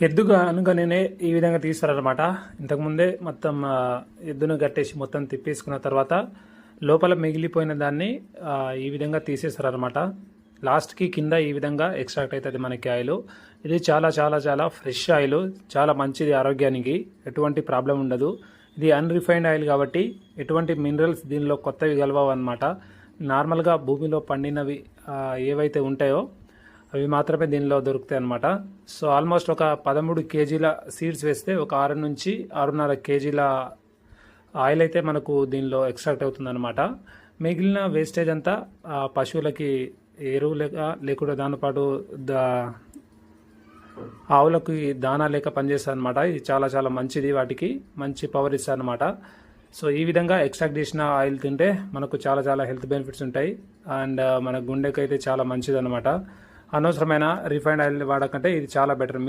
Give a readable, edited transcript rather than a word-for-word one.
ఎద్దుగా అనగానే ఈ విధంగా తీస్తారనమాట. ఇంతకుముందే మొత్తం ఎద్దును కట్టేసి మొత్తం తిప్పేసుకున్న తర్వాత లోపల మిగిలిపోయిన దాన్ని ఈ విధంగా తీసేస్తారనమాట. లాస్ట్కి కింద ఈ విధంగా ఎక్స్ట్రాక్ట్ అవుతుంది మనకి ఆయిల్. ఇది చాలా చాలా చాలా ఫ్రెష్ ఆయిల్, చాలా మంచిది ఆరోగ్యానికి, ఎటువంటి ప్రాబ్లం ఉండదు. ఇది అన్రిఫైన్డ్ ఆయిల్ కాబట్టి ఎటువంటి మినరల్స్ దీనిలో కొత్తవి కలవవు అనమాట. నార్మల్గా భూమిలో పండినవి ఏవైతే ఉంటాయో అవి మాత్రమే దీనిలో దొరుకుతాయి అన్నమాట. సో ఆల్మోస్ట్ ఒక 13 కేజీల సీడ్స్ వేస్తే ఒక 6 నుంచి 6.5 కేజీల ఆయిల్ అయితే మనకు దీనిలో ఎక్స్ట్రాక్ట్ అవుతుందన్నమాట. మిగిలిన వేస్టేజ్ అంతా పశువులకి ఎరువు లేకుండా దానిపాటు ఆవులకు దానా లేక పనిచేస్తుంది అనమాట. ఇది చాలా చాలా మంచిది, వాటికి మంచి పవర్ ఇస్తుంది అనమాట. సో ఈ విధంగా ఎక్స్ట్రాక్ట్ చేసిన ఆయిల్ తింటే మనకు చాలా చాలా హెల్త్ బెనిఫిట్స్ ఉంటాయి. అండ్ మన గుండెకి అయితే చాలా మంచిది అనమాట. అనవసరమైన రిఫైండ్ ఆయిల్ వాడకంటే ఇది చాలా బెటర్.